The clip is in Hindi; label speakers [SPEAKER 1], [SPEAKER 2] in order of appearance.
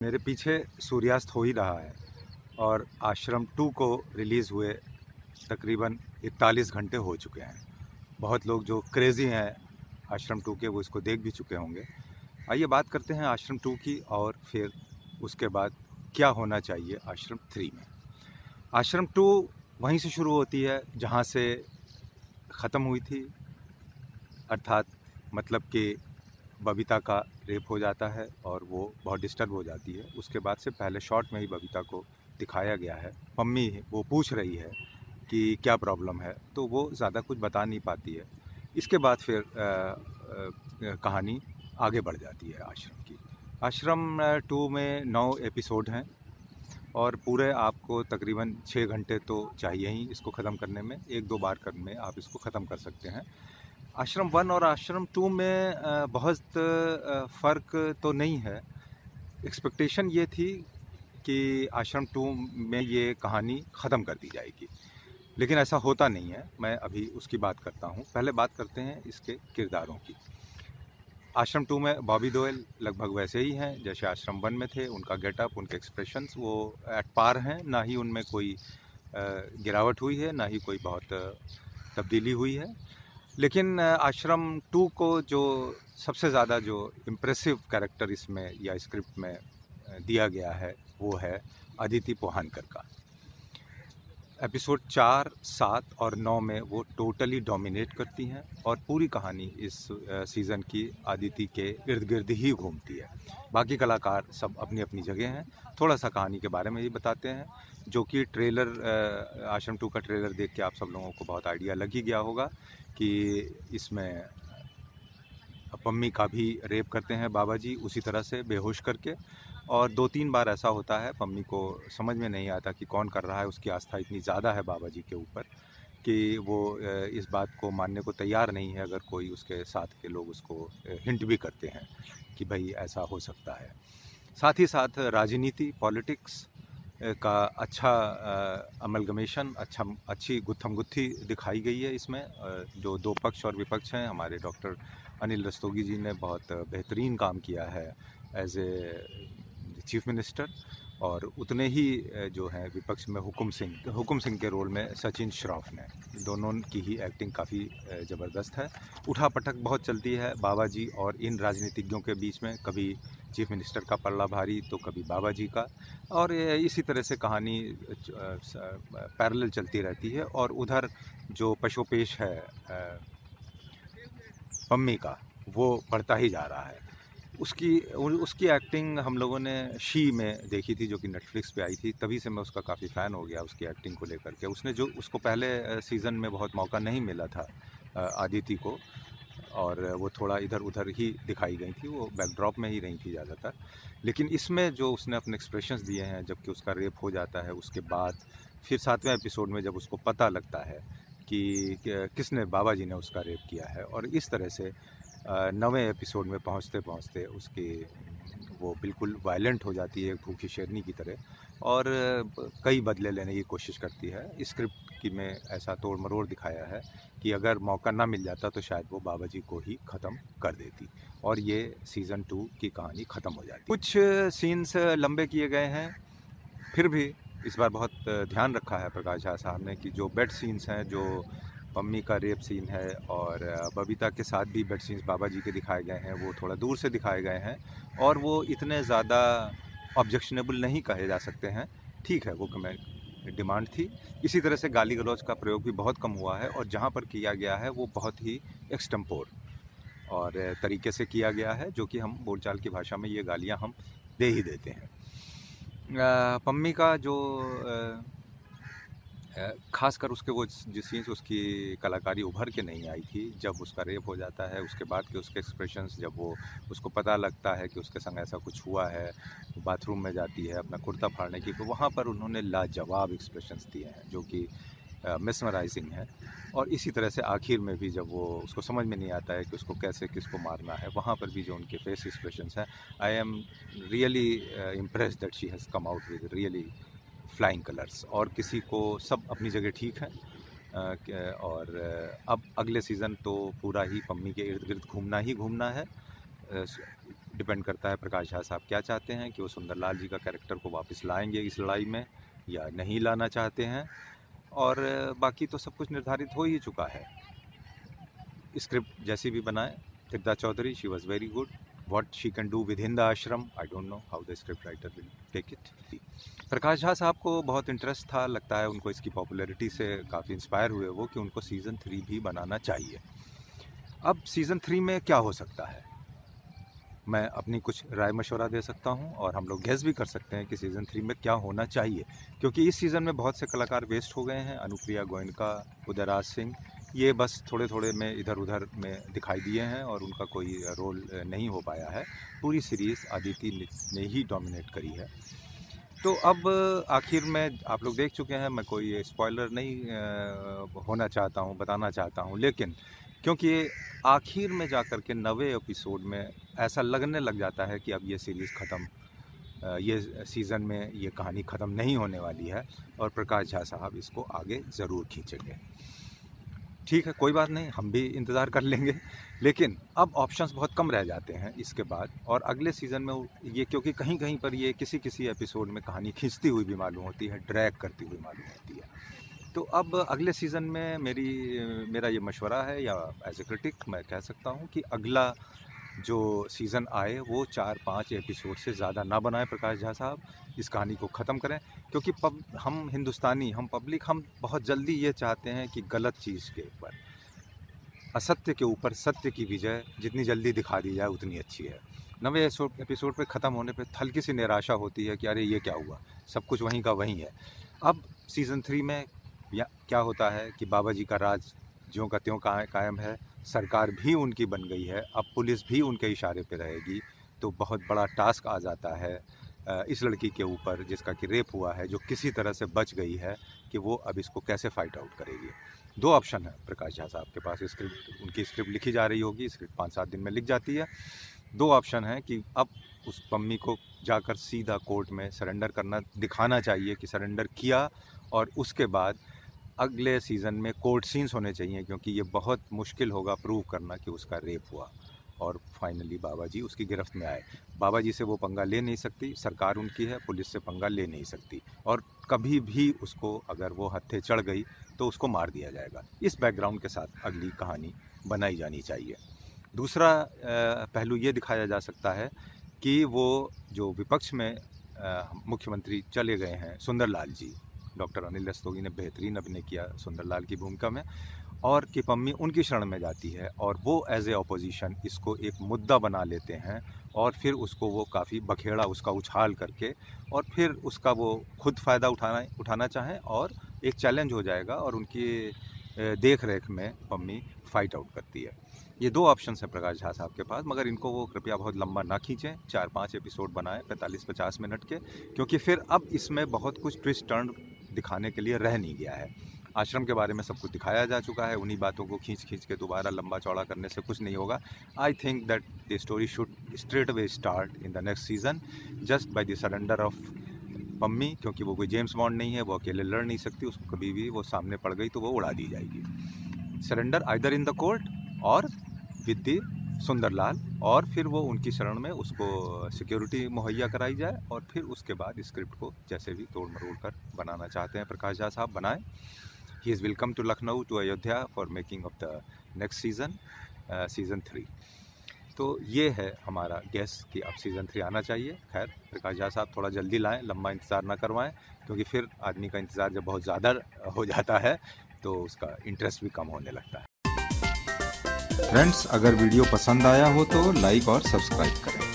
[SPEAKER 1] मेरे पीछे सूर्यास्त हो ही रहा है और आश्रम 2 को रिलीज़ हुए तकरीबन 41 घंटे हो चुके हैं। बहुत लोग जो क्रेज़ी हैं आश्रम 2 के वो इसको देख भी चुके होंगे। आइए बात करते हैं आश्रम 2 की और फिर उसके बाद क्या होना चाहिए आश्रम 3 में। आश्रम 2 वहीं से शुरू होती है जहाँ से ख़त्म हुई थी, अर्थात मतलब कि बबीता का रेप हो जाता है और वो बहुत डिस्टर्ब हो जाती है। उसके बाद से पहले शॉट में ही बबीता को दिखाया गया है। मम्मी वो पूछ रही है कि क्या प्रॉब्लम है, तो वो ज़्यादा कुछ बता नहीं पाती है। इसके बाद फिर कहानी आगे बढ़ जाती है आश्रम की। आश्रम 2 में 9 एपिसोड हैं और पूरे आपको तकरीबन 6 घंटे तो चाहिए ही इसको ख़त्म करने में। 1-2 बार में आप इसको ख़त्म कर सकते हैं। आश्रम 1 और आश्रम 2 में बहुत फ़र्क तो नहीं है। एक्सपेक्टेशन ये थी कि आश्रम 2 में ये कहानी ख़त्म कर दी जाएगी, लेकिन ऐसा होता नहीं है। मैं अभी उसकी बात करता हूँ। पहले बात करते हैं इसके किरदारों की। आश्रम 2 में बॉबी देओल लगभग वैसे ही हैं जैसे आश्रम 1 में थे। उनका गेटअप, उनके एक्सप्रेशंस वो एट पार हैं, ना ही उनमें कोई गिरावट हुई है, ना ही कोई बहुत तब्दीली हुई है। लेकिन आश्रम 2 को जो सबसे ज़्यादा जो इम्प्रेसिव कैरेक्टर इसमें या स्क्रिप्ट में दिया गया है वो है अदिति पोहानकर का। एपिसोड 4, 7 और 9 में वो टोटली डोमिनेट करती हैं और पूरी कहानी इस सीज़न की अदिति के इर्द गिर्द ही घूमती है। बाकी कलाकार सब अपनी अपनी जगह हैं। थोड़ा सा कहानी के बारे में ही बताते हैं, जो कि ट्रेलर आश्रम 2 का ट्रेलर देख के आप सब लोगों को बहुत आइडिया लग ही गया होगा कि इसमें पम्मी का भी रेप करते हैं बाबा जी उसी तरह से बेहोश करके। और 2-3 बार ऐसा होता है, पम्मी को समझ में नहीं आता कि कौन कर रहा है। उसकी आस्था इतनी ज़्यादा है बाबा जी के ऊपर कि वो इस बात को मानने को तैयार नहीं है अगर कोई उसके साथ के लोग उसको हिंट भी करते हैं कि भाई ऐसा हो सकता है। साथ ही साथ राजनीति, पॉलिटिक्स का अच्छा अमलगमेशन, अच्छी गुत्थमगुत्थी दिखाई गई है इसमें। जो 2 पक्ष और विपक्ष हैं, हमारे डॉक्टर अनिल रस्तोगी जी ने बहुत बेहतरीन काम किया है एज ए चीफ मिनिस्टर, और उतने ही जो हैं विपक्ष में हुकुम सिंह के रोल में सचिन श्रॉफ ने। दोनों की ही एक्टिंग काफ़ी ज़बरदस्त है। उठापटक बहुत चलती है बाबा जी और इन राजनीतिज्ञों के बीच में, कभी चीफ मिनिस्टर का पल्ला भारी तो कभी बाबा जी का, और इसी तरह से कहानी पैरेलल चलती रहती है। और उधर जो पशोपेश है पम्मी का, वो बढ़ता ही जा रहा है। उसकी एक्टिंग हम लोगों ने शी में देखी थी, जो कि नेटफ्लिक्स पे आई थी। तभी से मैं उसका काफ़ी फ़ैन हो गया उसकी एक्टिंग को लेकर के। उसको पहले सीज़न में बहुत मौका नहीं मिला था आदिति को, और वो थोड़ा इधर उधर ही दिखाई गई थी, वो बैकड्रॉप में ही रही थी ज़्यादातर। लेकिन इसमें जो उसने अपने एक्सप्रेशंस दिए हैं जबकि उसका रेप हो जाता है, उसके बाद फिर 7वें एपिसोड में जब उसको पता लगता है कि किसने, बाबा जी ने उसका रेप किया है, और इस तरह से 9वें एपिसोड में पहुंचते पहुंचते उसकी वो बिल्कुल वायलेंट हो जाती है, एक भूखी शेरनी की तरह, और कई बदले लेने की कोशिश करती है। स्क्रिप्ट की में ऐसा तोड़ मरोड़ दिखाया है कि अगर मौका ना मिल जाता तो शायद वो बाबा जी को ही ख़त्म कर देती और ये सीज़न 2 की कहानी ख़त्म हो जाती। कुछ सीन्स लंबे किए गए हैं, फिर भी इस बार बहुत ध्यान रखा है प्रकाश झा साहब ने कि जो बेड सीन्स हैं, जो पम्मी का रेप सीन है और बबीता के साथ भी बेड सीन्स बाबा जी के दिखाए गए हैं, वो थोड़ा दूर से दिखाए गए हैं और वो इतने ज़्यादा ऑब्जेक्शनेबल नहीं कहे जा सकते हैं। ठीक है, वो कमेंट डिमांड थी। इसी तरह से गाली गलौज का प्रयोग भी बहुत कम हुआ है और जहाँ पर किया गया है वो बहुत ही एक्सटेम्पोर और तरीके से किया गया है, जो कि हम बोलचाल की भाषा में ये गालियाँ हम दे ही देते हैं। पम्मी का जो ख़ासकर उसके वो जो सीन्स, उसकी कलाकारी उभर के नहीं आई थी। जब उसका रेप हो जाता है उसके बाद के उसके एक्सप्रेशंस, जब वो उसको पता लगता है कि उसके संग ऐसा कुछ हुआ है, वो बाथरूम में जाती है अपना कुर्ता फाड़ने की, तो वहाँ पर उन्होंने लाजवाब एक्सप्रेशंस दिए हैं जो कि मेस्मराइजिंग है। और इसी तरह से आखिर में भी जब वो उसको समझ में नहीं आता है कि उसको कैसे किसको मारना है, वहाँ पर भी जो उनके फेस एक्सप्रेशंस हैं, I am really impressed that she has come out with really flying colours. और किसी को सब अपनी जगह ठीक है। और अब अगले सीज़न तो पूरा ही पम्मी के इर्द गिर्द घूमना ही घूमना है। डिपेंड करता है प्रकाश झा साहब क्या चाहते हैं कि वो सुंदरलाल जी का कैरेक्टर को वापस लाएंगे इस लड़ाई में या नहीं लाना चाहते हैं। और बाकी तो सब कुछ निर्धारित हो ही चुका है। स्क्रिप्ट जैसी भी बनाए, तिरदा Chaudhary, she was very good. What she can do within the ashram, I don't know how the script writer will take it. प्रकाश झा साहब को बहुत इंटरेस्ट था, लगता है उनको इसकी पॉपुलैरिटी से काफ़ी इंस्पायर हुए वो कि उनको सीज़न 3 भी बनाना चाहिए। अब सीज़न 3 में क्या हो सकता है, मैं अपनी कुछ राय मशवरा दे सकता हूं और हम लोग गेस भी कर सकते हैं कि सीज़न 3 में क्या होना चाहिए, क्योंकि इस सीज़न में बहुत से कलाकार वेस्ट हो गए हैं। अनुप्रिया गोयनका, उदयराज सिंह, ये बस थोड़े थोड़े में इधर उधर में दिखाई दिए हैं और उनका कोई रोल नहीं हो पाया है। पूरी सीरीज़ अदिति ने ही डोमिनेट करी है। तो अब आखिर में आप लोग देख चुके हैं, मैं कोई स्पॉइलर नहीं होना चाहता हूँ, बताना चाहता हूँ, लेकिन क्योंकि आखिर में जाकर के 9वें एपिसोड में ऐसा लगने लग जाता है कि अब ये सीरीज़ ख़त्म, ये सीज़न में ये कहानी ख़त्म नहीं होने वाली है और प्रकाश झा साहब इसको आगे ज़रूर खींचेंगे। ठीक है, कोई बात नहीं, हम भी इंतज़ार कर लेंगे, लेकिन अब ऑप्शंस बहुत कम रह जाते हैं इसके बाद। और अगले सीज़न में ये, क्योंकि कहीं कहीं पर ये किसी एपिसोड में कहानी खींचती हुई भी मालूम होती है, ड्रैग करती हुई मालूम होती है। तो अब अगले सीज़न में मेरा ये मशवरा है, या एज ए क्रिटिक मैं कह सकता हूँ कि अगला जो सीज़न आए वो 4-5 एपिसोड से ज़्यादा ना बनाए प्रकाश झा साहब, इस कहानी को ख़त्म करें। क्योंकि हम हिंदुस्तानी, हम पब्लिक, हम बहुत जल्दी ये चाहते हैं कि गलत चीज़ के ऊपर, असत्य के ऊपर सत्य की विजय जितनी जल्दी दिखा दी जाए उतनी अच्छी है। 9वें एपिसोड पे ख़त्म होने पे हल्की सी निराशा होती है कि अरे ये क्या हुआ, सब कुछ वहीं का वहीं है। अब सीज़न 3 में क्या होता है कि बाबा जी का राज ज्यों का त्यों कायम है, सरकार भी उनकी बन गई है, अब पुलिस भी उनके इशारे पे रहेगी। तो बहुत बड़ा टास्क आ जाता है इस लड़की के ऊपर जिसका कि रेप हुआ है, जो किसी तरह से बच गई है, कि वो अब इसको कैसे फाइट आउट करेगी। 2 ऑप्शन है प्रकाश झा साहब के पास। स्क्रिप्ट, उनकी स्क्रिप्ट लिखी जा रही होगी, स्क्रिप्ट 5-7 दिन में लिख जाती है। 2 ऑप्शन है कि अब उस पम्मी को जाकर सीधा कोर्ट में सरेंडर करना दिखाना चाहिए कि सरेंडर किया, और उसके बाद अगले सीज़न में कोर्ट सीन्स होने चाहिए, क्योंकि ये बहुत मुश्किल होगा प्रूव करना कि उसका रेप हुआ और फाइनली बाबा जी उसकी गिरफ्त में आए। बाबा जी से वो पंगा ले नहीं सकती, सरकार उनकी है, पुलिस से पंगा ले नहीं सकती, और कभी भी उसको अगर वो हत्थे चढ़ गई तो उसको मार दिया जाएगा। इस बैकग्राउंड के साथ अगली कहानी बनाई जानी चाहिए। दूसरा पहलू ये दिखाया जा सकता है कि वो जो विपक्ष में मुख्यमंत्री चले गए हैं सुंदरलाल जी, डॉक्टर अनिल रस्तोगी ने बेहतरीन अभिनय किया सुंदरलाल की भूमिका में, और कि पम्मी उनकी शरण में जाती है और वो एज ए ऑपोजिशन इसको एक मुद्दा बना लेते हैं, और फिर उसको वो काफ़ी बखेड़ा उसका उछाल करके, और फिर उसका वो खुद फ़ायदा उठाना चाहें और एक चैलेंज हो जाएगा, और उनकी देख रेख में पम्मी फ़ाइट आउट करती है। ये 2 ऑप्शन हैं प्रकाश झा साहब के पास, मगर इनको वो कृपया बहुत लंबा ना खींचें, 4-5 एपिसोड बनाएं 45-50 मिनट के, क्योंकि फिर अब इसमें बहुत कुछ ट्विस्ट टर्न दिखाने के लिए रह नहीं गया है। आश्रम के बारे में सब कुछ दिखाया जा चुका है, उन्हीं बातों को खींच के दोबारा लंबा चौड़ा करने से कुछ नहीं होगा। I think that the story should straight away start in the next season just by the surrender of Pammi, क्योंकि वो कोई जेम्स बॉन्ड नहीं है, वो अकेले लड़ नहीं सकती, उसको कभी भी वो सामने पड़ गई तो वो उड़ा दी जाएगी। Surrender either in the court और विद द सुंदरलाल, और फिर वो उनकी शरण में उसको सिक्योरिटी मुहैया कराई जाए, और फिर उसके बाद स्क्रिप्ट को जैसे भी तोड़ मरोड़ कर बनाना चाहते हैं प्रकाश झा साहब बनाएं। He is welcome to Lucknow, to Ayodhya for making of the next season, season 3। तो ये है हमारा गेस कि अब सीज़न 3 आना चाहिए। खैर, प्रकाश झा साहब थोड़ा जल्दी लाएं, लंबा इंतज़ार ना करवाएं, क्योंकि फिर आदमी का इंतज़ार जब बहुत ज़्यादा हो जाता है तो उसका इंटरेस्ट भी कम होने लगता है। फ्रेंड्स, अगर वीडियो पसंद आया हो तो लाइक और सब्सक्राइब करें।